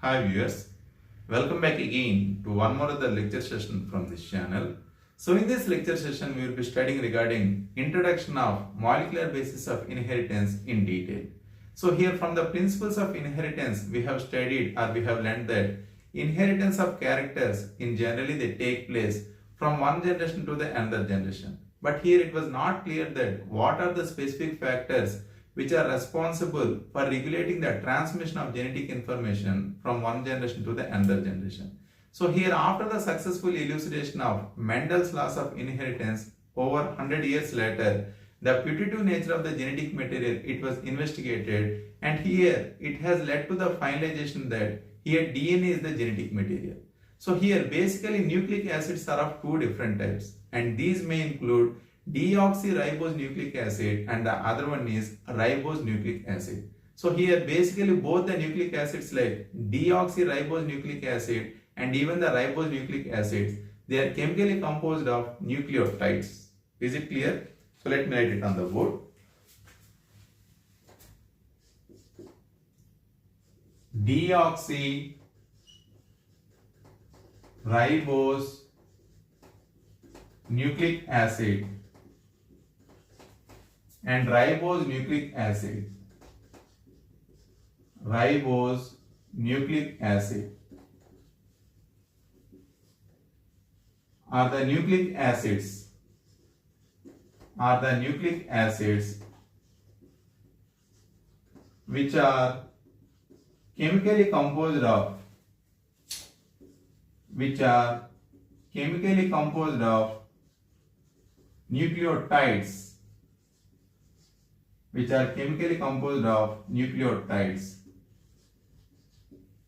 Hi viewers, welcome back again to one more of the lecture session from this channel. So in this lecture session we will be studying regarding introduction of molecular basis of inheritance in detail. So here from the principles of inheritance we have studied or we have learned that inheritance of characters in generally they take place from one generation to the another generation. But here it was not clear that what are the specific factors which are responsible for regulating the transmission of genetic information from one generation to the another generation. So here after the successful elucidation of Mendel's laws of inheritance over 100 years later, the putative nature of the genetic material it was investigated, and here it has led to the finalization that here DNA is the genetic material. So here basically nucleic acids are of two different types, and these may include deoxyribose nucleic acid and the other one is ribose nucleic acid. So here basically both the nucleic acids like deoxyribose nucleic acid and even the ribose nucleic acids, they are chemically composed of nucleotides. Is it clear? So let me write it on the board. Deoxyribose nucleic acid and ribose nucleic acid. Ribose nucleic acid are the nucleic acids which are chemically composed of nucleotides,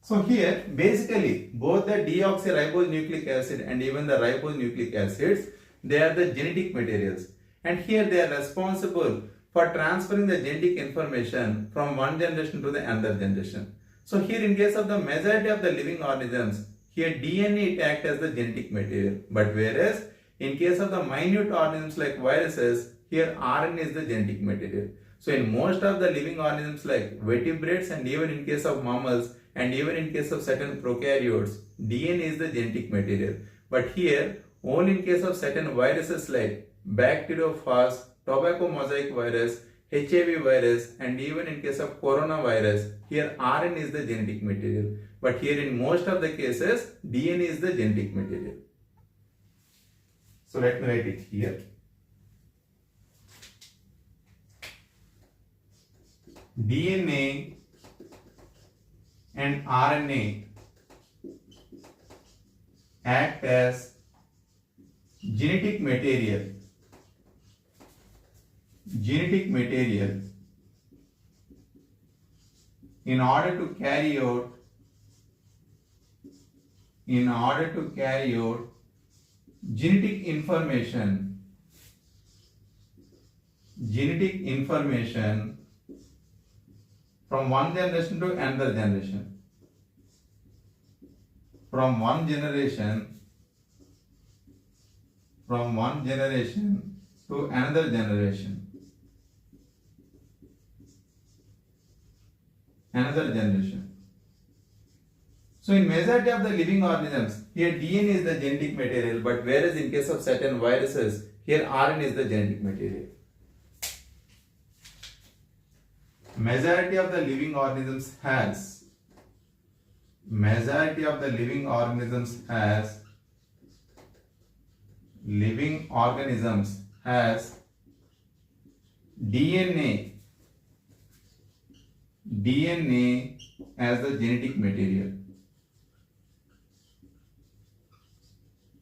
So here basically both the deoxyribose nucleic acid and even the ribose nucleic acids, they are the genetic materials, and here they are responsible for transferring the genetic information from one generation to the another generation. So here in case of the majority of the living organisms, here DNA acts as the genetic material, but whereas in case of the minute organisms like viruses, here RNA is the genetic material. So in most of the living organisms like vertebrates and even in case of mammals and even in case of certain prokaryotes, DNA is the genetic material. But here only in case of certain viruses like bacteriophage, tobacco mosaic virus, HIV virus and even in case of coronavirus, here RNA is the genetic material. But here in most of the cases, DNA is the genetic material. So let me write it here. DNA and RNA act as genetic material in order to carry out genetic information from one generation to another generation, from one generation to another generation. So in majority of the living organisms, here DNA is the genetic material, but whereas in case of certain viruses, here RNA is the genetic material. Majority of the living organisms has DNA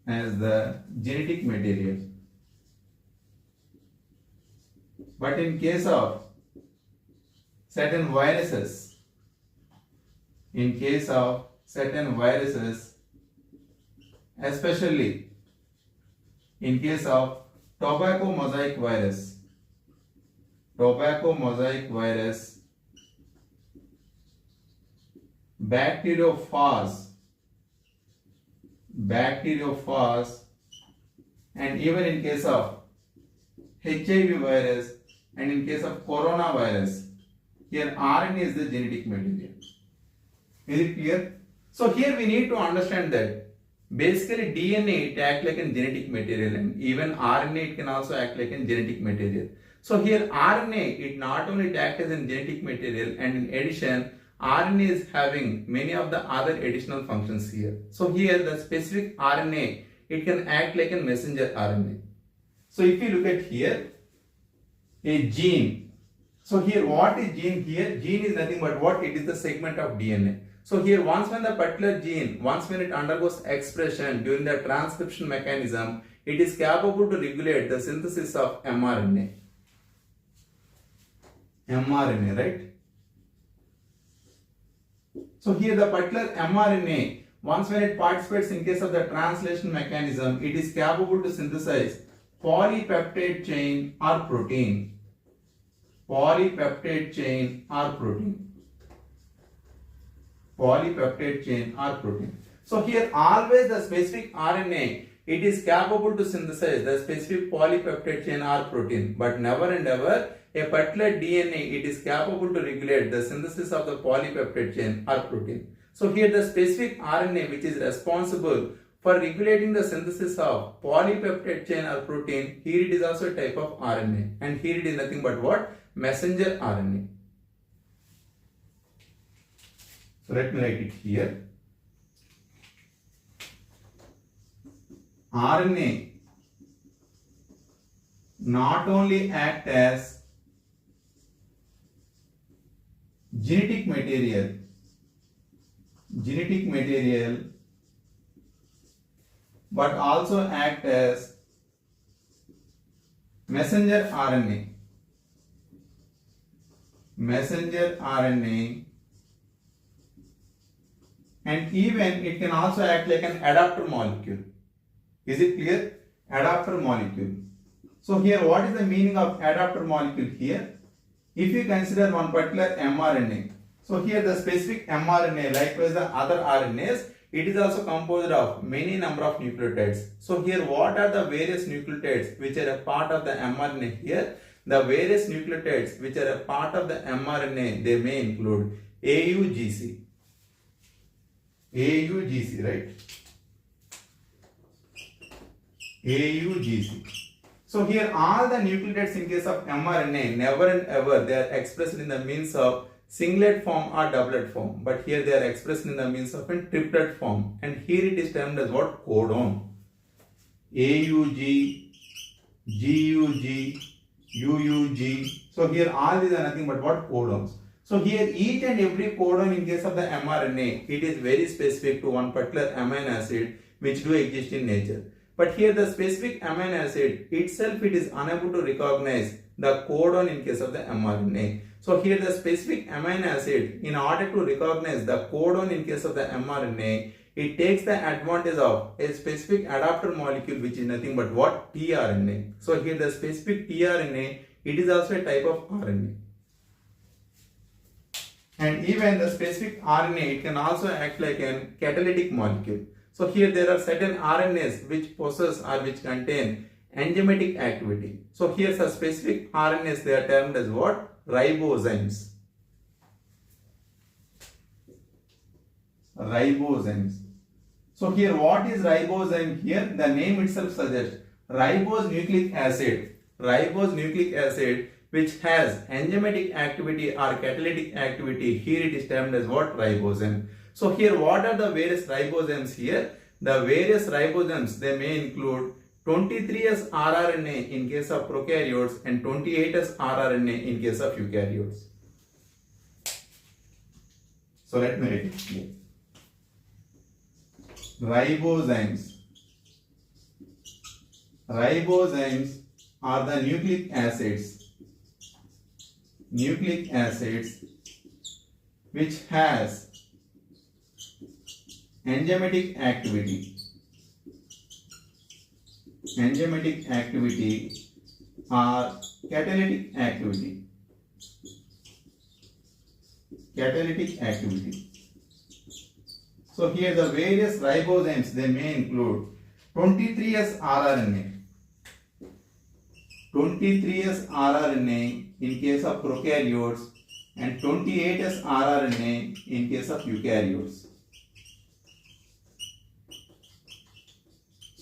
as the genetic material. But in case of certain viruses, especially in case of tobacco mosaic virus, bacteriophage, and even in case of HIV virus and in case of coronavirus, here RNA is the genetic material. Is it clear? So here we need to understand that basically DNA it acts like a genetic material, and even RNA it can also act like a genetic material. So here RNA it not only acts as a genetic material, and in addition RNA is having many of the other additional functions here. So here the specific RNA it can act like a messenger RNA. So if you look at here a gene. So here what is gene here? Gene is nothing but what? It is the segment of DNA. So here once when the particular gene, once when it undergoes expression during the transcription mechanism, it is capable to regulate the synthesis of mRNA. mRNA, right? So here the particular mRNA, once when it participates in case of the translation mechanism, it is capable to synthesize polypeptide chain or protein. Polypeptide chain or protein. Polypeptide chain or protein. So here always the specific RNA, it is capable to synthesize the specific polypeptide chain or protein, but never and ever a particular DNA, it is capable to regulate the synthesis of the polypeptide chain or protein. So here the specific RNA which is responsible for regulating the synthesis of polypeptide chain or protein, here it is also a type of RNA, and here it is nothing but what? Messenger RNA. So let me write it here. RNA not only act as genetic material, but also act as messenger RNA. And even it can also act like an adapter molecule. Is it clear? Adapter molecule. So here what is the meaning of adapter molecule here? If you consider one particular mRNA, so here the specific mRNA, likewise the other RNAs, it is also composed of many number of nucleotides. So here what are the various nucleotides which are a part of the mRNA here? The various nucleotides which are a part of the mRNA, they may include AUGC. AUGC, right? AUGC. So here all the nucleotides in case of mRNA, never and ever they are expressed in the means of singlet form or doublet form, but here they are expressed in the means of a triplet form, and here it is termed as what? Codon. AUG, GUG, UUG. So here all these are nothing but what? Codons. So here each and every codon in case of the mRNA, it is very specific to one particular amino acid which do exist in nature. But here the specific amino acid itself, it is unable to recognize the codon in case of the mRNA. So here the specific amino acid, in order to recognize the codon in case of the mRNA, it takes the advantage of a specific adapter molecule which is nothing but what? tRNA. So here the specific tRNA, it is also a type of RNA. And even the specific RNA, it can also act like a catalytic molecule. So here there are certain RNAs which possess or which contain enzymatic activity. So here the specific RNAs, they are termed as what? Ribozymes. Ribozymes. So here what is ribozyme here? The name itself suggests ribose nucleic acid. Ribose nucleic acid which has enzymatic activity or catalytic activity, here it is termed as what? Ribozyme. So here what are the various ribozymes here? The various ribozymes, they may include 23S rRNA in case of prokaryotes and 28S rRNA in case of eukaryotes. So let me write it here. Ribozymes. Ribozymes are the nucleic acids which has enzymatic activity or catalytic activity. So here the various ribozymes, they may include 23S rRNA. 23S rRNA in case of prokaryotes and 28S rRNA in case of eukaryotes.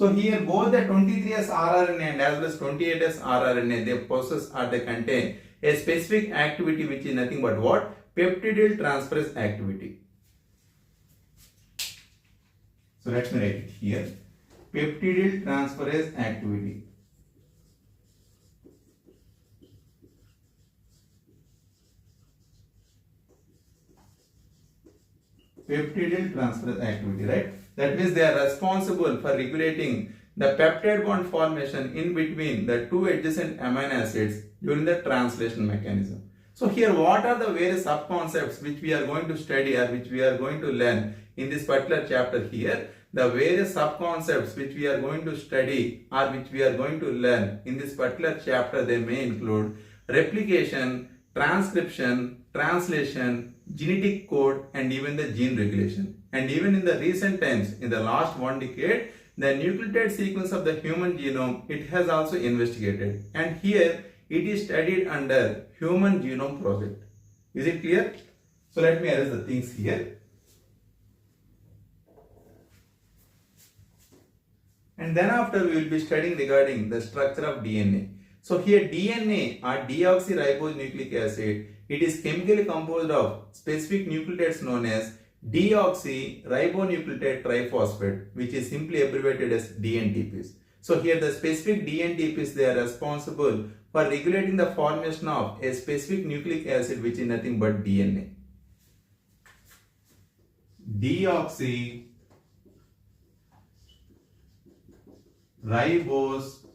So here both the 23S rRNA and as well as 28S rRNA, they possess or they contain a specific activity which is nothing but what? Peptidyl transferase activity. So let me write it here. Peptidyl transferase activity. Peptidyl transferase activity, right? That means they are responsible for regulating the peptide bond formation in between the two adjacent amino acids during the translation mechanism. So here what are the various sub-concepts which we are going to study or which we are going to learn in this particular chapter here? The various sub-concepts which we are going to study or which we are going to learn in this particular chapter, they may include replication, transcription, translation, genetic code, and even the gene regulation. And even in the recent times, in the last 1 decade, the nucleotide sequence of the human genome, it has also investigated. And here, it is studied under Human Genome Project. Is it clear? So let me arrange the things here. And then after we will be studying regarding the structure of DNA. So here DNA or deoxyribonucleic acid, it is chemically composed of specific nucleotides known as deoxyribonucleotide triphosphate, which is simply abbreviated as DNTPs. So here the specific DNTPs, they are responsible for regulating the formation of a specific nucleic acid which is nothing but DNA. Deoxyribose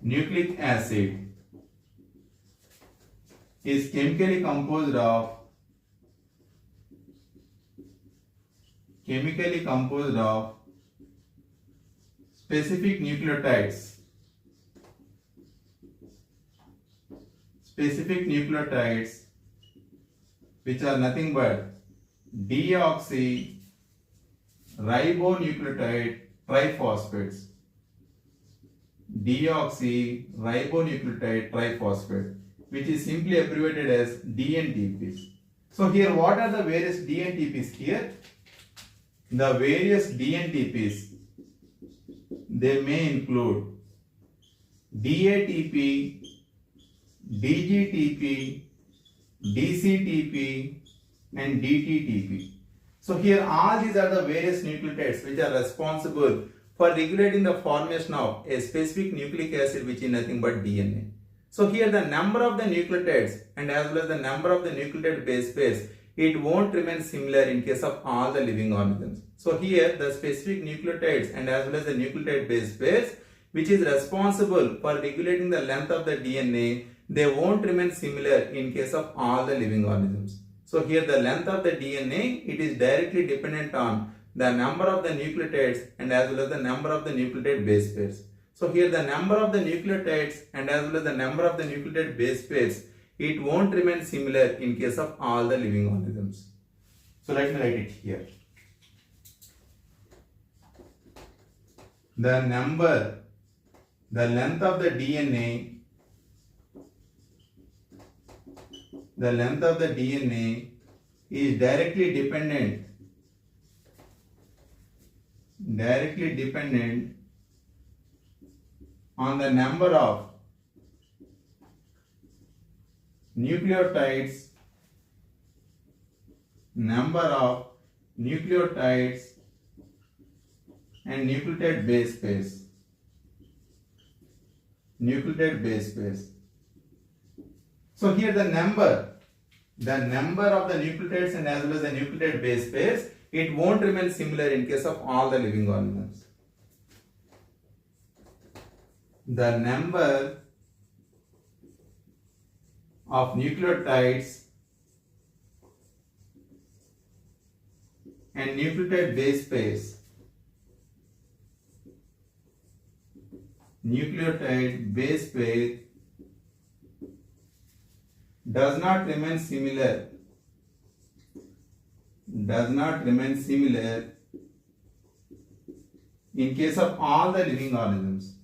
nucleic acid is chemically composed of specific nucleotides which are nothing but deoxyribonucleotide triphosphates. Deoxyribonucleotide triphosphate, which is simply abbreviated as DNTPs. So here what are the various DNTPs here? The various DNTPs, they may include DATP, DGTP, DCTP, and DTTP. So here all these are the various nucleotides which are responsible for regulating the formation of a specific nucleic acid which is nothing but DNA. So here the number of the nucleotides and as well as the number of the nucleotide base pairs, it won't remain similar in case of all the living organisms. So here the specific nucleotides and as well as the nucleotide base pairs which is responsible for regulating the length of the DNA, they won't remain similar in case of all the living organisms. So here the length of the DNA, it is directly dependent on the number of the nucleotides and as well as the number of the nucleotide base pairs. So here the number of the nucleotides and as well as the number of the nucleotide base pairs, it won't remain similar in case of all the living organisms. So let me write it here. The length of the DNA, is directly dependent on the number of nucleotides and nucleotide base pairs. So here the number of the nucleotides and as well as the nucleotide base pairs, it won't remain similar in case of all the living organisms. The number of nucleotides and nucleotide base pairs, does not remain similar in case of all the living organisms.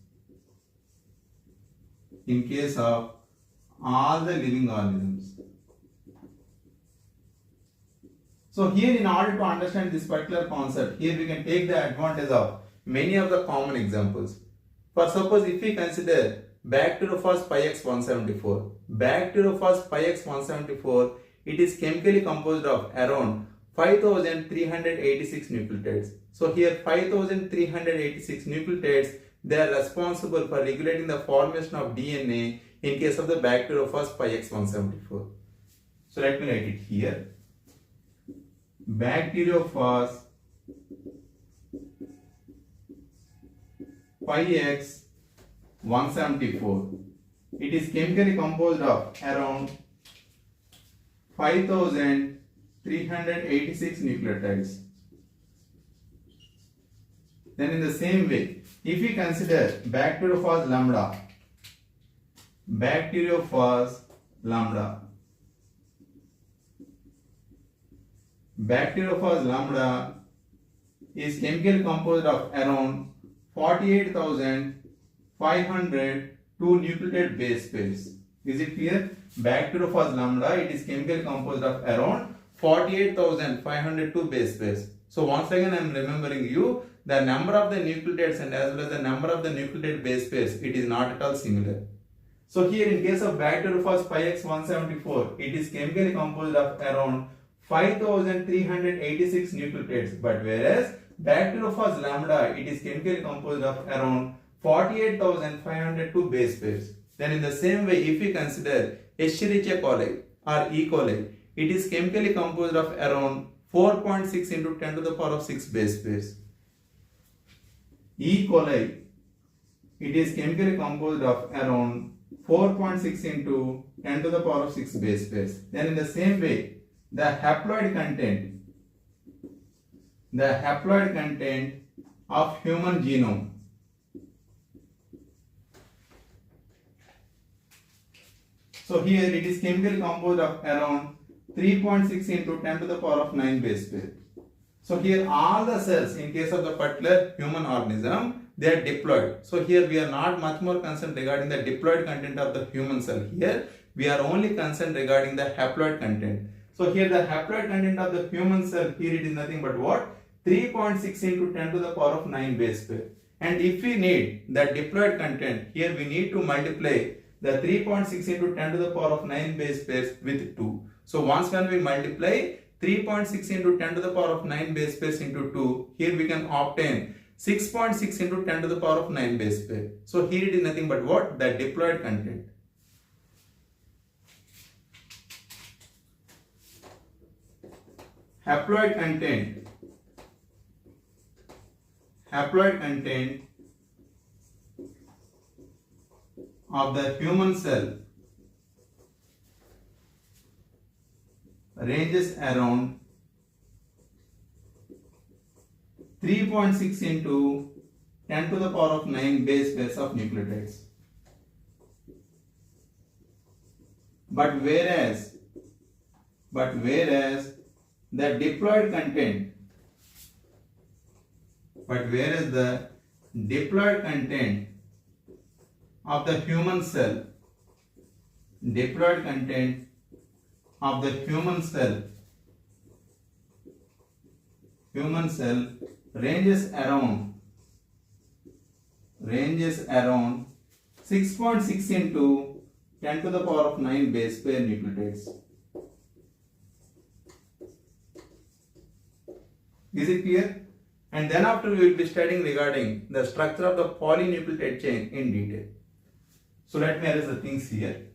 So here in order to understand this particular concept, here we can take the advantage of many of the common examples. For suppose if we consider bacteriophage pi x 174, bacteriophage pi x 174, it is chemically composed of around 5386 nucleotides. So here 5386 nucleotides, they are responsible for regulating the formation of DNA in case of the bacteriophage pi x 174. So let me write it here. Bacteriophage pi x 174. It is chemically composed of around 5386 nucleotides. Then in the same way, if we consider bacteriophage lambda, bacteriophage lambda is chemically composed of around 48,502 nucleotide base pairs. Is it clear? Bacteriophage lambda, it is chemically composed of around 48,502 base pairs. So once again I am remembering you, the number of the nucleotides and as well as the number of the nucleotide base pairs, it is not at all similar. So here in case of bacteriophage pi x 174, it is chemically composed of around 5386 nucleotides, but whereas bacteriophage lambda, it is chemically composed of around 48,502 base pairs. Then in the same way, if we consider Escherichia coli or E. coli, it is chemically composed of around 4.6 into 10 to the power of 6 base pairs. E. coli, it is chemically composed of around 4.6 into 10 to the power of 6 base pairs. Then in the same way, the haploid content of human genome, so here it is chemically composed of around 3.6 into 10 to the power of 9 base pair. So here all the cells in case of the particular human organism, they are diploid. So here we are not much more concerned regarding the diploid content of the human cell. Here we are only concerned regarding the haploid content. So here the haploid content of the human cell, here it is nothing but what? 3.6 into 10 to the power of 9 base pair. And if we need the diploid content, here we need to multiply the 3.6 into 10 to the power of 9 base pairs with 2. So once when we multiply 3.6 into 10 to the power of 9 base pairs into 2, here we can obtain 6.6 into 10 to the power of 9 base pair. So here it is nothing but what? The diploid content. Haploid content of the human cell ranges around 3.6 into 10 to the power of 9 base pairs of nucleotides. But whereas the diploid content of the human cell ranges around 6.6 into 10 to the power of 9 base pair nucleotides. Is it clear? And then after we will be studying regarding the structure of the polynucleotide chain in detail. So let me arrange the things here.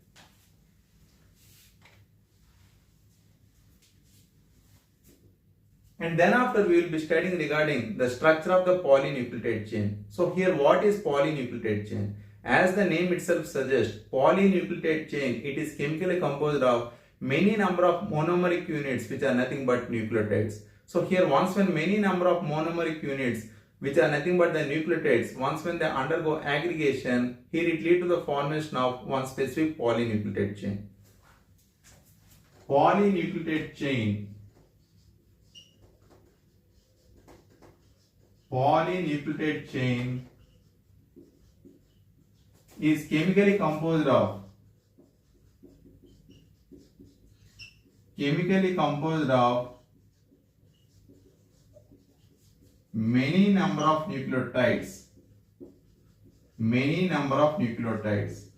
And then after we will be studying regarding the structure of the polynucleotide chain. So here what is polynucleotide chain? As the name itself suggests, polynucleotide chain, it is chemically composed of many number of monomeric units which are nothing but nucleotides. So here once when many number of monomeric units which are nothing but the nucleotides, once when they undergo aggregation, here it leads to the formation of one specific polynucleotide chain. Polynucleotide chain is chemically composed of many number of nucleotides. Many number of nucleotides.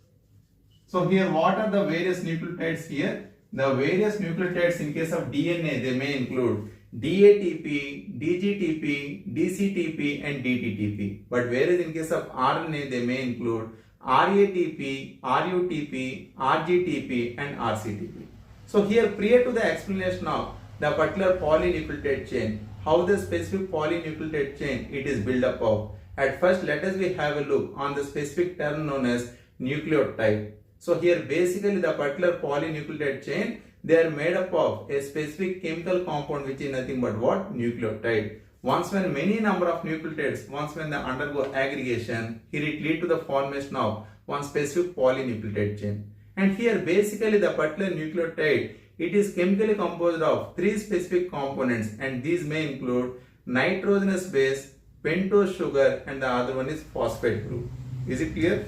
So here what are the various nucleotides here? The various nucleotides in case of DNA, they may include DATP, DGTP, DCTP and DTTP. But whereas in case of RNA, they may include RATP, RUTP, RGTP and RCTP. So here prior to the explanation of the particular polynucleotide chain, how the specific polynucleotide chain it is built up of. At first let us have a look on the specific term known as nucleotide. So here basically the particular polynucleotide chain, they are made up of a specific chemical compound which is nothing but what? Nucleotide. Once when many number of nucleotides, once when they undergo aggregation, here it lead to the formation of one specific polynucleotide chain. And here basically the particular nucleotide, it is chemically composed of three specific components and these may include nitrogenous base, pentose sugar and the other one is phosphate group. Is it clear?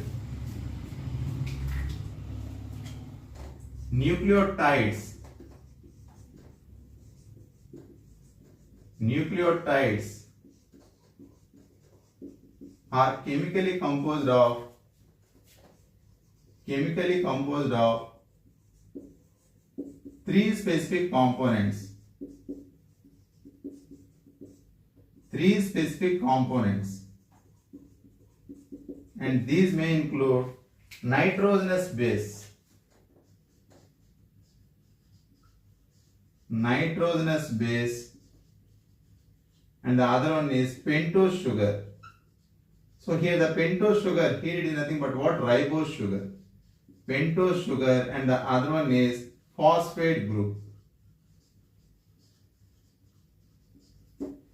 Nucleotides are chemically composed of three specific components. And these may include nitrogenous base, and the other one is pentose sugar. So here the pentose sugar, here it is nothing but what? Ribose sugar. Pentose sugar and the other one is phosphate group.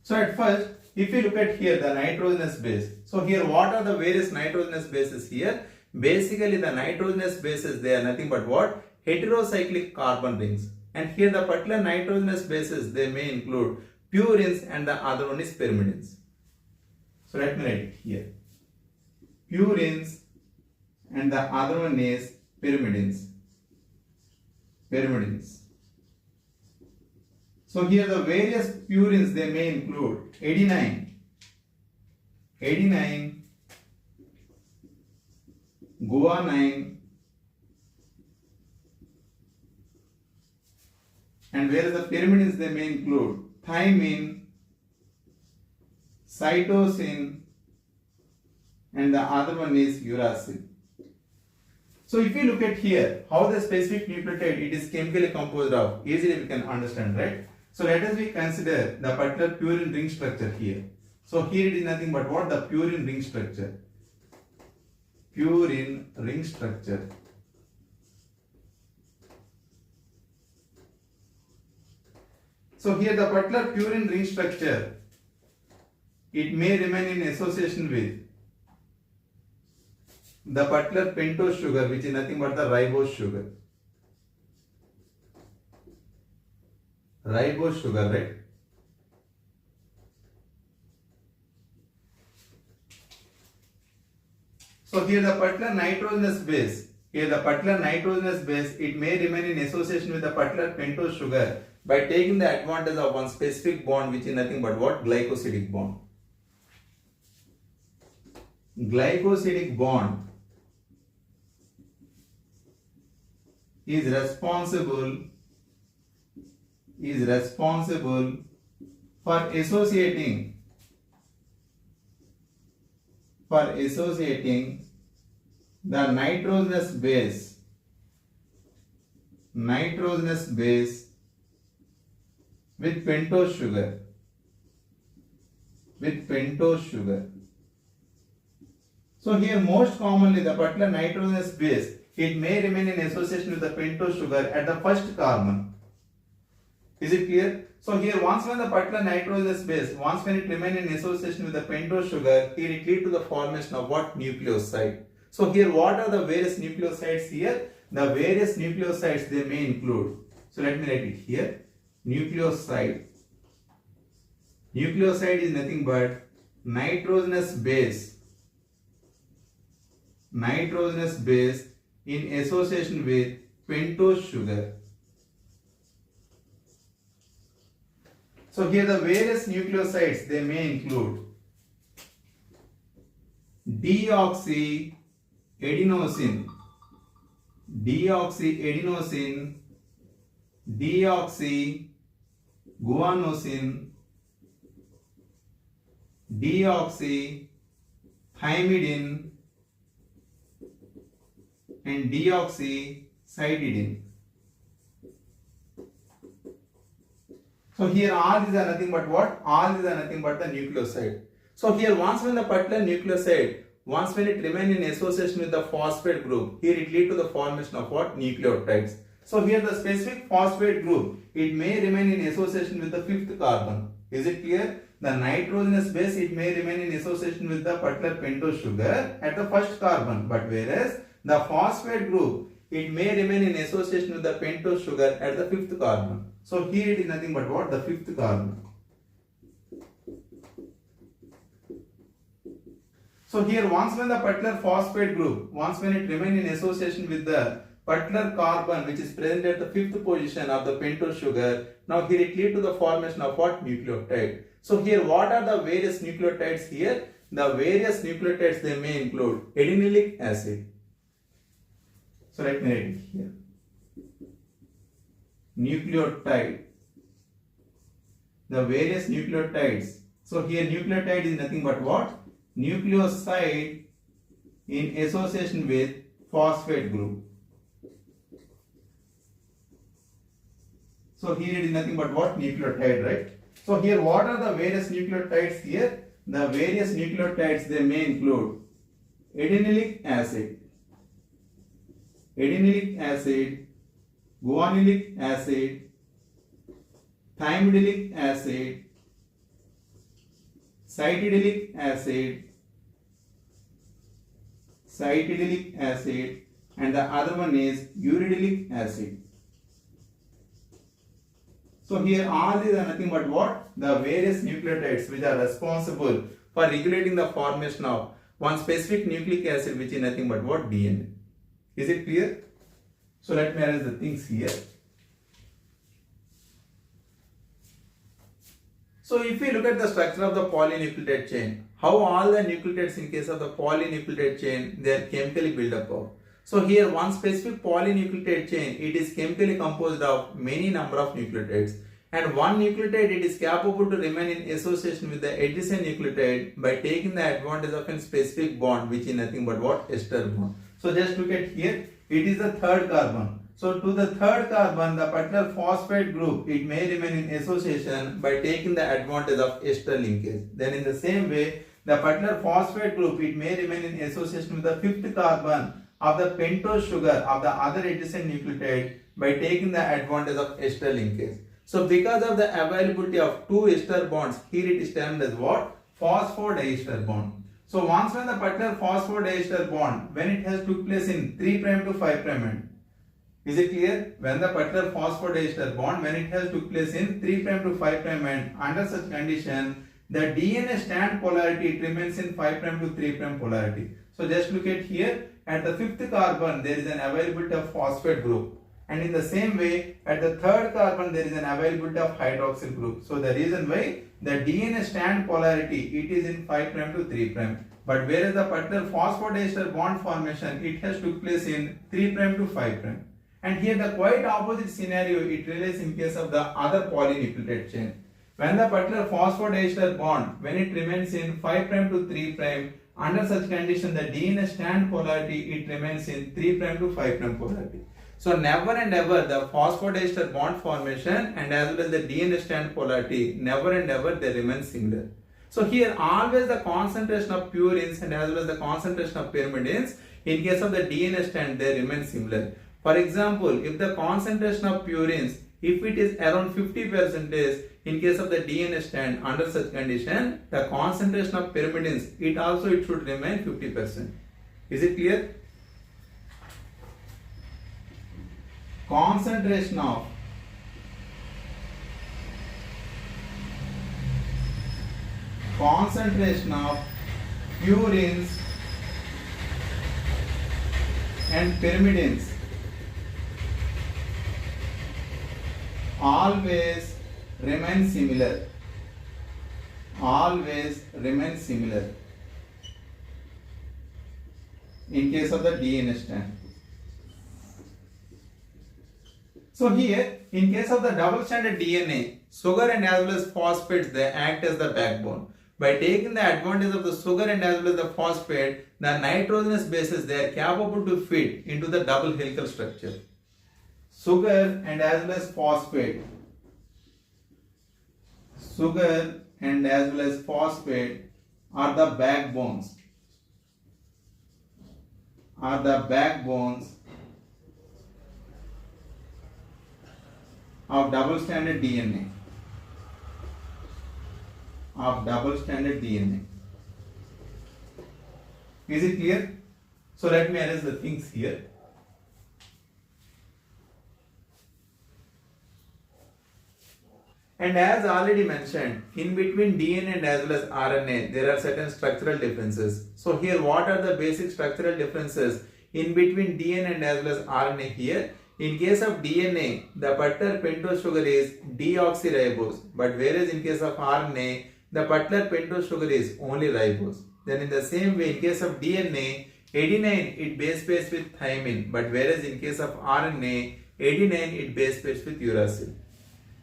So at first, if you look at here the nitrogenous base. So here what are the various nitrogenous bases here? Basically the nitrogenous bases, they are nothing but what? Heterocyclic carbon rings. And here the particular nitrogenous bases, they may include purines and the other one is pyrimidines. So let me write it here. Purines and the other one is pyrimidines. So here the various purines, they may include adenine, guanine, and whereas the pyrimidines, they may include thymine, cytosine, and the other one is uracil. So if you look at here, how the specific nucleotide it is chemically composed of, easily we can understand, right? So let us consider the particular purine ring structure here. So here it is nothing but what? The purine ring structure. So here the particular purine ring structure, it may remain in association with the particular pentose sugar, which is nothing but the ribose sugar. Right? So here the particular nitrogenous base, it may remain in association with the particular pentose sugar by taking the advantage of one specific bond, which is nothing but what? Glycosidic bond. Glycosidic bond is responsible for associating the nitrogenous base with pentose sugar. So here most commonly the particular nitrogenous base, it may remain in association with the pentose sugar at the first carbon. Is it clear? So here once when the particular nitrogenous base, once when it remain in association with the pentose sugar, here it lead to the formation of what? Nucleoside. So here what are the various nucleosides here? The various nucleosides, they may include. So let me write it here. Nucleoside. Nucleoside is nothing but nitrogenous base in association with pentose sugar. So here the various nucleosides, they may include deoxyadenosine, deoxyadenosine, deoxyguanosine, deoxythymidine, and deoxycytidine. So here all these are nothing but what? All these are nothing but the nucleoside. So here once when the particular nucleoside, once when it remain in association with the phosphate group, here it lead to the formation of what? Nucleotides. So here the specific phosphate group, it may remain in association with the fifth carbon. Is it clear? The nitrogenous base, it may remain in association with the particular pentose sugar at the first carbon, but whereas the phosphate group, it may remain in association with the pentose sugar at the fifth carbon. So here it is nothing but what? The fifth carbon. So here once when the particular phosphate group, once when it remain in association with the particular carbon which is present at the fifth position of the pentose sugar, now here it lead to the formation of what? Nucleotide. So here what are the various nucleotides here? The various nucleotides, they may include adenylate acid. So let me write it here. Nucleotide. The various nucleotides. So here nucleotide is nothing but what? Nucleoside in association with phosphate group. So here it is nothing but what? Nucleotide, right? So here what are the various nucleotides here? The various nucleotides, they may include adenylate acid, guanylic acid, thymidilic acid, cytidilic acid, and the other one is uridylic acid. So here all these are nothing but what? The various nucleotides which are responsible for regulating the formation of one specific nucleic acid, which is nothing but what? DNA. Is it clear? So let me arrange the things here. So if we look at the structure of the polynucleotide chain, how all the nucleotides in case of the polynucleotide chain, they are chemically built up of. So here one specific polynucleotide chain, it is chemically composed of many number of nucleotides, and one nucleotide, it is capable to remain in association with the adjacent nucleotide by taking the advantage of a specific bond, which is nothing but what? Ester bond. So just look at here, it is the third carbon. So to the third carbon, the particular phosphate group, it may remain in association by taking the advantage of ester linkage. Then in the same way, the particular phosphate group, it may remain in association with the fifth carbon of the pentose sugar of the other adjacent nucleotide by taking the advantage of ester linkage. So because of the availability of two ester bonds, here it is termed as what? Phosphodiester bond. So once when the particular phosphodiester bond, when it has took place in 3' to 5' end, is it clear? When the particular phosphodiester bond, when it has took place in 3' to 5' end, under such condition, the DNA strand polarity, it remains in 5' to 3' polarity. So just look at here, at the fifth carbon, there is an availability of phosphate group. And in the same way, at the third carbon, there is an availability of hydroxyl group. So the reason why the DNA strand polarity, it is in 5' to 3'. But whereas the particular phosphodiester bond formation, it has took place in 3' to 5'. And here the quite opposite scenario, it relates in case of the other polynucleotide chain. When the particular phosphodiester bond, when it remains in 5' to 3', under such condition, the DNA strand polarity, it remains in 3' to 5' polarity. So never and ever the phosphodiester bond formation and as well as the DNA strand polarity, never and ever they remain similar. So here always the concentration of purines and as well as the concentration of pyrimidines, in case of the DNA strand, they remain similar. For example, if the concentration of purines, if it is around 50%, in case of the DNA strand, under such condition, the concentration of pyrimidines, it should remain 50%. Is it clear? Concentration of purines and pyrimidines always remain similar. Always remain similar in case of the DNA strand. So here, in case of the double-stranded DNA, sugar and as well as phosphates, they act as the backbone. By taking the advantage of the sugar and as well as the phosphate, the nitrogenous bases, they are capable to fit into the double helical structure. Sugar and as well as phosphate. Sugar and as well as phosphate are the backbones. Of double-stranded DNA. Is it clear? So let me arrange the things here. And as already mentioned, in between DNA and as well as RNA, there are certain structural differences. So here, what are the basic structural differences in between DNA and as well as RNA here? In case of DNA, the butyl pentose sugar is deoxyribose, but whereas in case of RNA, the butyl pentose sugar is only ribose. Then in the same way, in case of DNA, adenine it base pairs with thymine, but whereas in case of RNA, adenine it base pairs with uracil.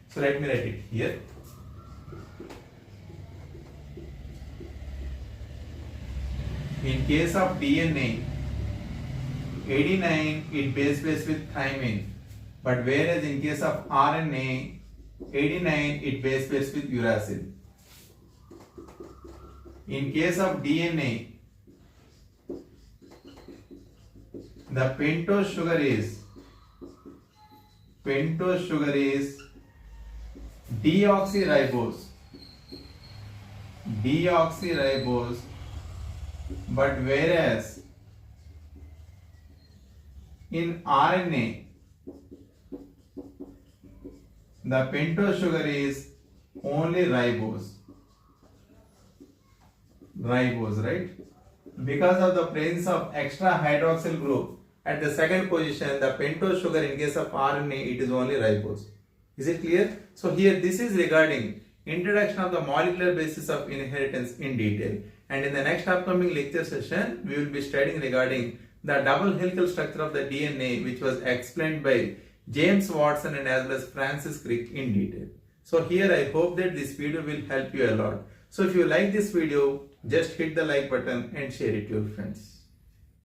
So let me write it here. In case of DNA, adenine it base pairs with thymine, but whereas in case of RNA, adenine it base pairs with uracil. In case of DNA, the pentose sugar is deoxyribose, but whereas in RNA, the pentose sugar is only ribose, right? Because of the presence of extra hydroxyl group at the second position, the pentose sugar in case of RNA, it is only ribose. Is it clear? So here this is regarding introduction of the molecular basis of inheritance in detail. And in the next upcoming lecture session, we will be studying regarding the double helical structure of the DNA, which was explained by James Watson and as well as Francis Crick in detail. So here I hope that this video will help you a lot. So if you like this video, just hit the like button and share it to your friends.